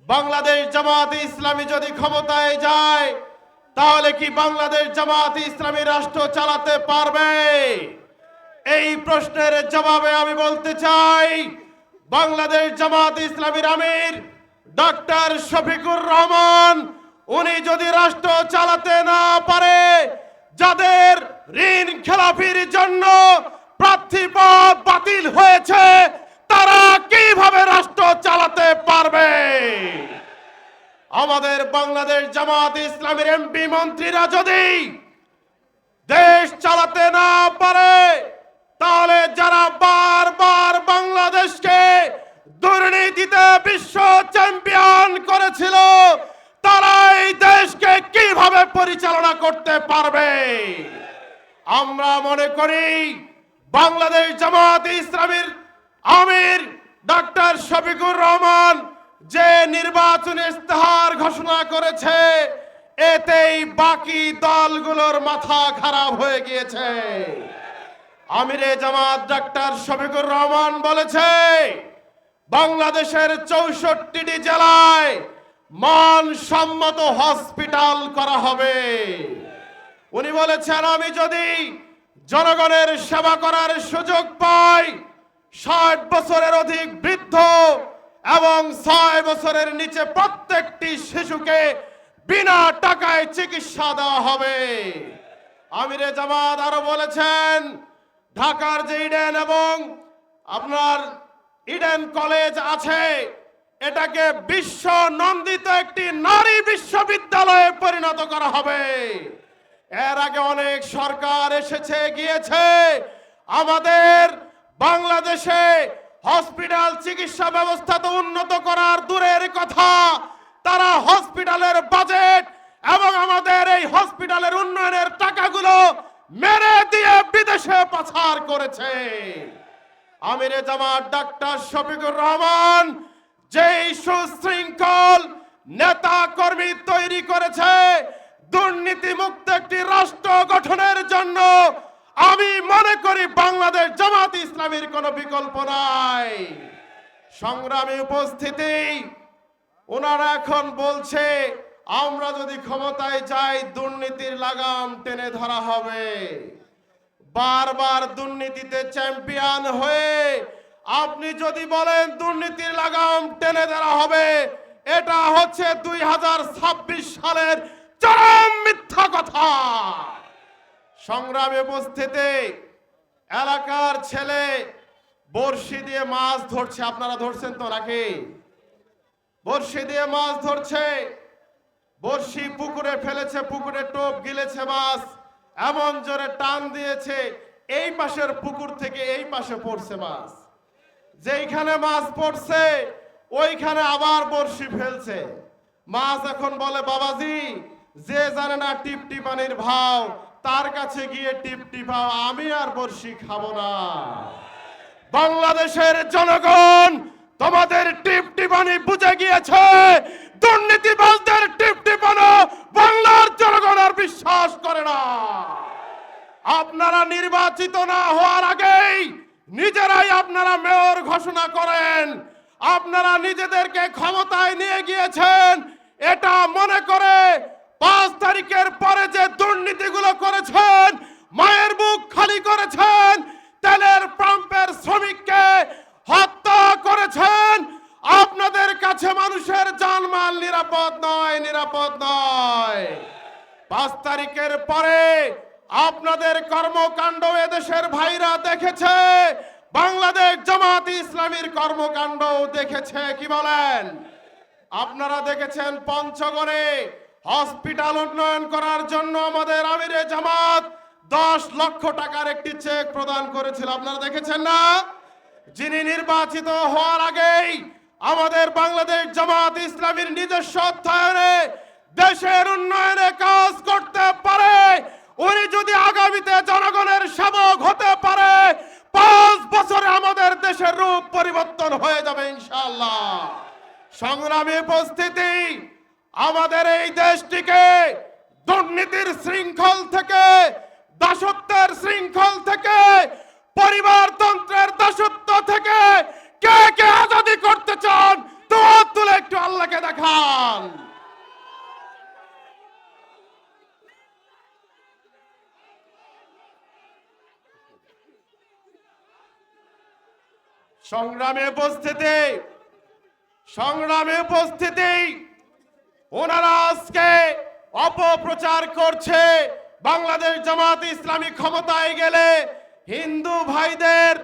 বাংলাদেশ জামায়াতে ইসলামী যদি ক্ষমতায় যায় তাহলে কি বাংলাদেশ জামায়াতে ইসলামী রাষ্ট্র চালাতে পারবে? এই প্রশ্নের জবাবে আমি বলতে চাই, বাংলাদেশ জামায়াতে ইসলামীর আমির ডক্টর শফিকুর রহমান উনি যদি রাষ্ট্র চালাতে না পারে, যাদের ঋণ খেলাপির জন্য প্রার্থীপদ বাতিল হয়েছে, তারা কিভাবে রাষ্ট্র চালাতে পারবে? আমাদের বাংলাদেশ জামায়াতে ইসলামীর এমপি মন্ত্রীরা যদি দেশ চালাতে না পারে, তাহলে যারা বারবার বাংলাদেশকে দুর্নীতিতে বিশ্ব চ্যাম্পিয়ন করেছিল, তারা এই দেশকে কিভাবে পরিচালনা করতে পারবে? আমরা মনে করি বাংলাদেশ জামায়াতে ইসলামীর আমির ডক্টর শফিকুর রহমান যে নির্বাচনী ইস্তেহার ঘোষণা করেছে, এতেই বাকি দলগুলোর মাথা খারাপ হয়ে গিয়েছে। আমিরে জামাত ডক্টর শফিকুর রহমান বলেছে, বাংলাদেশের 64টি জেলায় মানসম্মত হসপিটাল করা হবে। উনি বলেছেন, আমি যদি জনগণের সেবা করার সুযোগ পাই, 60 বছরের অধিক বৃদ্ধ এবং 6 বছরের নিচে প্রত্যেকটি শিশুকে বিনা টাকায় চিকিৎসা দেওয়া হবে। আমিরে জামাত আরো বলেছেন, ঢাকার যে ইডেন এবং আপনার ইডেন কলেজ আছে, এটাকে বিশ্ব নন্দিত একটি নারী বিশ্ববিদ্যালয়ে পরিণত করা হবে। এর আগে অনেক সরকার এসেছে গিয়েছে, আমাদের বাংলাদেশে হসপিটাল চিকিৎসা ব্যবস্থা তো উন্নত করার দূরের কথা, তারা হসপিটালের বাজেট এবং আমাদের এই হসপিটালের উন্নয়নের টাকাগুলো মেরে দিয়ে বিদেশে পাচার করেছে। আমিরে জামাত ডক্টর শফিকুর রহমান যেই সুশৃঙ্খল নেতা কর্মী তৈরি করেছে দুর্নীতি মুক্ত একটি রাষ্ট্র গঠনের জন্য, আমি মনে করি বাংলাদেশ জামাত ইসলামীর কোনো বিকল্প নাই। সংগ্রামী উপস্থিতি, ওনারা এখন বলছে আমরা যদি ক্ষমতায় যাই দুর্নীতির লাগাম টেনে ধরা হবে। বারবার দুর্নীতিতে চ্যাম্পিয়ন হয়ে আপনি যদি বলেন দুর্নীতির লাগাম টেনে ধরা হবে, এটা হচ্ছে 2026 সালের চরম মিথ্যা কথা। সংগ্রামে উপস্থিতি, এলাকার ছেলে বড়শি দিয়ে মাছ ধরছে, আপনারা ধরছেন তো নাকি? বড়শি দিয়ে মাছ ধরছে, বড়শি পুকুরে ফেলেছে, পুকুরে টোপ গিলেছে মাছ, এমন জোরে টান দিয়েছে এই পাশের পুকুর থেকে এই পাশে পড়ছে মাছ। যেইখানে মাছ পড়ছে ওইখানে আবার বড়শি ফেলছে। মাছ এখন বলে, বাবাজি, যে জানে না টিপটি পানির ভাও, তার কাছে গিয়ে টিপটি পাও, আমি আর বড়শি খাবো না। বাংলাদেশের জনগণ তোমাদের টিপটি পানি বুঝে গিয়েছে, দুর্নীতিবাজদের টিপটি পানি বাংলার জনগণ আর বিশ্বাস করে না। আপনারা নির্বাচিত না হওয়ার আগেই নিজেরাই আপনারা মেয়র ঘোষণা করেন, আপনারা নিজেদেরকে ক্ষমতায় নিয়ে গিয়েছেন এটা মনে করে 5 তারিখের পরে যে দুর্নীতিগুলো করেছেন, মায়ের বুক খালি করেছেন, তেলের পাম্পের শ্রমিককে হত্যা করেছেন, আপনাদের কাছে মানুষের জানমাল নিরাপদ নয়, নিরাপদ নয়। 5 তারিখের পরে আপনাদের কর্মকাণ্ড এদেশের ভাইরা দেখেছে, বাংলাদেশ জামায়াতে ইসলামীর কর্মকাণ্ড দেখেছে। কি বলেন? আপনারা দেখেছেন পঞ্চগড়ে হসপিটাল উন্নয়ন করার জন্য আমাদের আমিরে জামাত 10 লক্ষ টাকার একটি চেক প্রদান করেছিল, আপনারা দেখেছেন না? যিনি নির্বাচিত হওয়ার আগেই আমাদের বাংলাদেশ জামায়াতে ইসলামীর নিজস্ব অর্থায়নে দেশের উন্নয়নে কাজ করতে পারে, উনি যদি আগামীতে জনগণের সেবক হতে পারে, 5 বছরে আমাদের দেশের রূপ পরিবর্তন হয়ে যাবে ইনশাআল্লাহ। সংগ্রামী উপস্থিতি, আমাদের এই দেশটিকে দুর্নীতির শৃঙ্খল থেকে, দাসত্বের শৃঙ্খল থেকে, পরিবারতন্ত্রের দাসত্ব থেকে কে কে আজাদি করতে চান? তো তুলে একটু আল্লাহকে দেখান। দেখান। সংগ্রামে উপস্থিতি ওনারা আজকে অপপ্রচার করছে বাংলাদেশ জামাত ইসলামী ক্ষমতায় গেলে হিন্দু ভাইদের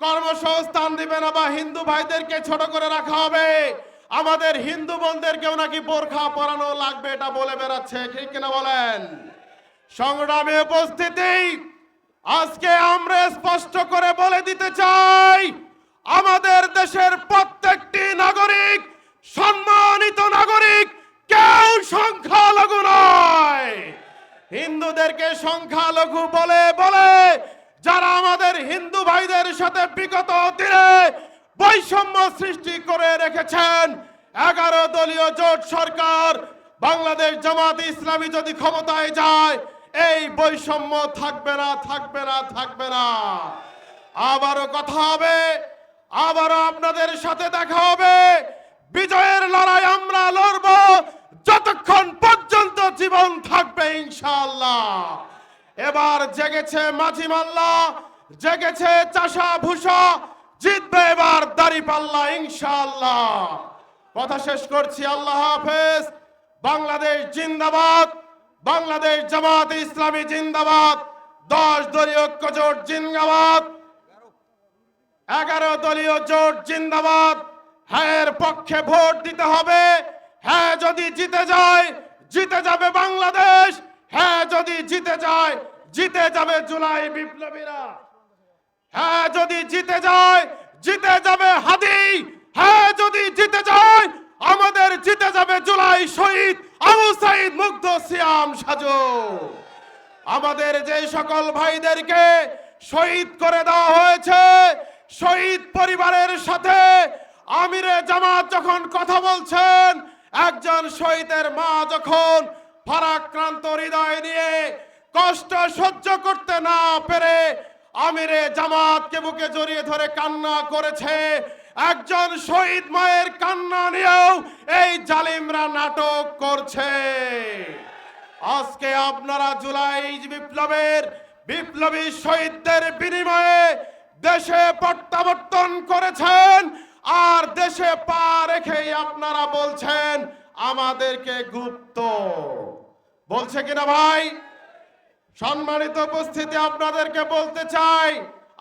কর্মসংস্থান দিবে না বা হিন্দু ভাইদেরকে ছোট করে রাখা হবে, আমাদের হিন্দু বোনদেরকেও নাকি বোরখা পরানো লাগবে, এটা বলে বেড়াচ্ছে, ঠিক কিনা বলেন? সংগ্রামে উপস্থিতি আজকে আমরা স্পষ্ট করে বলে দিতে চাই, আমাদের দেশের প্রত্যেকটি নাগরিক সম্মানিত নাগরিক, কেউ সংখ্যালঘু নয়। হিন্দুদেরকে সংখ্যালঘু বলে বলে যারা আমাদের হিন্দু ভাইদের সাথে বিগত দিনে বৈষম্য সৃষ্টি করে রেখেছেন, 11 দলীয় জোট সরকার বাংলাদেশ জামাত ইসলামী যদি ক্ষমতায় যায় এই বৈষম্য থাকবে না, থাকবে না, থাকবে না। আবারও কথা হবে, আবারও আপনাদের সাথে দেখা হবে। বিজয়ের লড়াই আমরা লড়ব যতক্ষণ পর্যন্ত জীবন থাকবে ইনশাআল্লাহ। এবার জেগেছে মাঝি মাল্লা, জেগেছে চাষা ভুষা, জিতবে এবার দাঁড়িপাল্লা ইনশাআল্লাহ। কথা শেষ করছি, আল্লাহ হাফেজ। বাংলাদেশ জিন্দাবাদ, বাংলাদেশ জামাত ইসলামী জিন্দাবাদ, 10 দলীয় ঐক্য জোট জিন্দাবাদ, 11 দলীয় জোট জিন্দাবাদ। হ্যাঁ পক্ষে ভোট দিতে হবে। হ্যাঁ যদি জিতে যায় জিতে যাবে বাংলাদেশ, হ্যাঁ যদি জিতে যায় জিতে যাবে জুলাই বিপ্লবীরা, হ্যাঁ যদি জিতে যায় জিতে যাবে হাদি, হ্যাঁ যদি জিতে যায় আমাদের জিতে যাবে জুলাই শহীদ আবু সাইদ মুগ্ধ সিয়াম সাজু। আমাদের যে সকল ভাইদেরকে শহীদ করে দেওয়া হয়েছে, শহীদ পরিবারের সাথে আমিরে জামাত যখন কথা বলছেন, একজন শহীদের মা যখন ভারাক্রান্ত হৃদয় নিয়ে কষ্ট সহ্য করতে না পেরে আমিরে জামাতকে বুকে জড়িয়ে ধরে কান্না করেছে, একজন শহীদ মায়ের কান্না নিয়েও এই জালিমরা নাটক করছে। আজকে আপনারা জুলাই বিপ্লবের বিপ্লবী শহীদদের বিনিময়ে দেশে প্রত্যাবর্তন করেছেন, আর দেশে পা রেখেই আপনারা বলছেন আমাদেরকে গুপ্ত। বলছে কিনা ভাই? সম্মানিত উপস্থিতি, আপনাদেরকে বলতে চাই,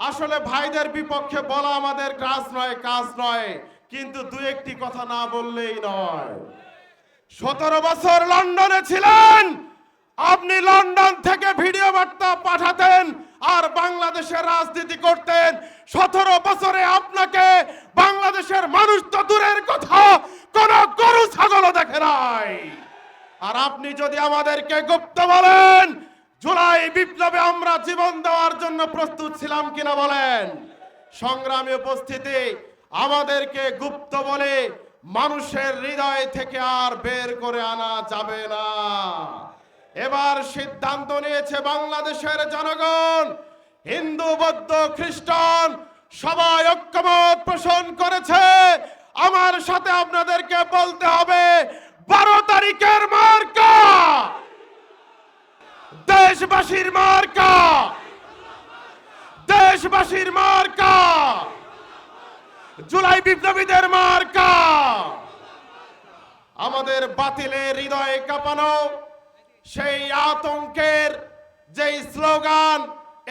আসলে ভাইদের বিপক্ষে বলা আমাদের কাজ নয়, কাজ নয়, কিন্তু দু একটি কথা না বললেই নয়। 17 বছর লন্ডনে ছিলেন আপনি, লন্ডন থেকে ভিডিও বার্তা পাঠাতেন আর বাংলাদেশের রাজনীতি করতেন। 17 বছরে আপনাকে বাংলাদেশের মানুষ তো দূরের কথা, কোন গরু ছাগলও দেখে নাই। আর আপনি যদি আমাদেরকে গুপ্ত বলেন, জুলাই বিপ্লবে আমরা জীবন দেওয়ার জন্য প্রস্তুত ছিলাম কিনা বলেন? সংগ্রামী উপস্থিতি, আমাদেরকে গুপ্ত বলে মানুষের হৃদয় থেকে আর বের করে আনা যাবে না। এবার সিদ্ধান্ত নিয়েছে বাংলাদেশের জনগণ, হিন্দু বৌদ্ধ খ্রিস্টান সবাই ঐক্যমত পোষণ করেছে। আমার সাথে আপনাদেরকে বলতে হবে, 12 তারিখের মার্কা দেশবাসীর মার্কা, দেশবাসীর মার্কা, জুলাই বিপ্লবীদের মার্কা। আমাদের বাতিলের হৃদয়ে কাঁপানো সেই আতঙ্কের যেই স্লোগান,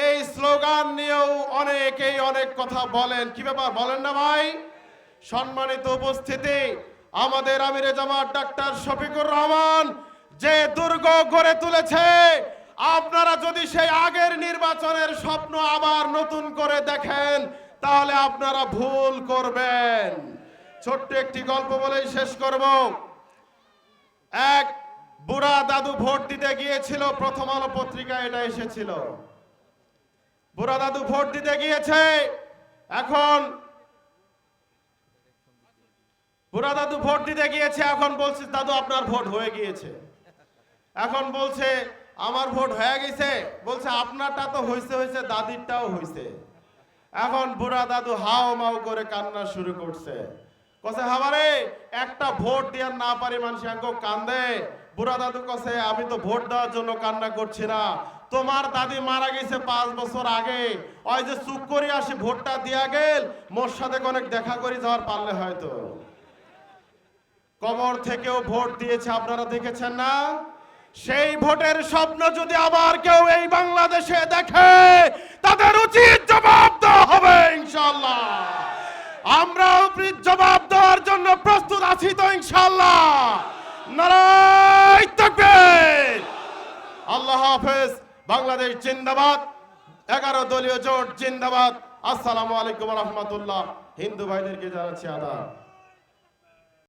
এই স্লোগান নিয়েও অনেকেই অনেক কথা বলেন। কি ব্যাপার বলেন না ভাই? সম্মানিত উপস্থিতি, আমাদের আমিরে জামাত ডাক্তার শফিকুর রহমান যে দুর্গ গড়ে তুলেছে, আপনারা যদি সেই আগের নির্বাচনের স্বপ্ন আবার নতুন করে দেখেন তাহলে আপনারা ভুল করবেন। ছোট্ট একটি গল্প বলেই শেষ করব। এক বুড়া দাদু ভোট দিতে গিয়েছিল, প্রথম আলো পত্রিকায় এটা এসেছিল। বুড়া দাদু ভোট দিতে গিয়েছে, এখন বুড়া দাদু ভোট দিতে গিয়েছে, এখন বলছে দাদু আপনার ভোট হয়ে গিয়েছে। এখন বলছে আমার ভোট হয়ে গেছে, বলছে আপনারটা তো হয়েছে হয়েছে, দাদিরটাও হয়েছে। এখন বুড়া দাদু হাও মাও করে কান্না শুরু করছে। কসে হাবারে একটা ভোট দেওয়ার না পারি মানুষ আঙ্গো কান্দে। বুড়া দাদু কসে আমি তো ভোট দেওয়ার জন্য কান্না করছি না, তোমার দাদি মারা গেছে 5 বছর আগে, ওই যে চুপ করে আসি ভোটটা দিয়া গেল, মোর সাথে অনেক দেখা করে যাওয়ার পারলে হয়তো। কবর থেকেও ভোট দিয়েছে, আপনারা দেখেছেন না? সেই ভোটের স্বপ্ন যদি আবার কেউ এই বাংলাদেশে দেখে, তাদের উচিত জবাব দেওয়া হবে ইনশাআল্লাহ। আমরাও জবাব দেওয়ার জন্য প্রস্তুত আছি তো ইনশাআল্লাহ। নারায়ে তাকবীর। আল্লাহ হাফেজ। বাংলাদেশ জিন্দাবাদ। 11 দলীয় জোট জিন্দাবাদ। আসসালামু আলাইকুম ওয়া রাহমাতুল্লাহ। হিন্দু ভাইদেরকে জানাচ্ছি আদাব।